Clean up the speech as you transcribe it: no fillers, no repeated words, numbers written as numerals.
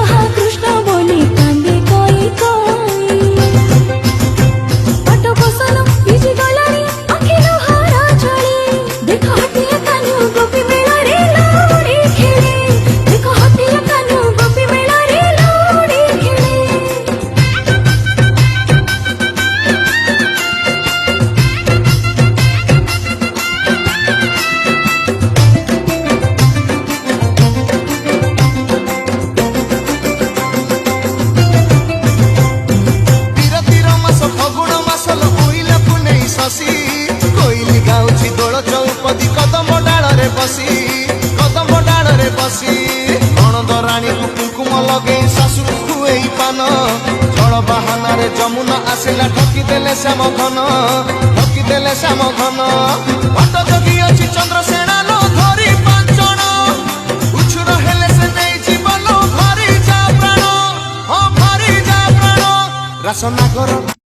राधा कृष्ण बोली कांदे कोई कोई पाट बसन इजी गलानी आखिलो हारा चली देखो हटिया कानू गोपी मेला रे लौड़ी खेले देखो हटिया कानू गोपी मेला रे लौड़ी खेले कोइली गाउची दोल चौपदी कदम डाଳରେ बसी नणदराणी कुकुम लगे शाशु खुएई पान जल बाहानारे जमुना आसिला ठकिदेले श्याम घन भट जगी अछि चंद्रसेना नो धरी पांचण उछुर हेले से नहीं जीवन भारी जा प्राण रासना कर।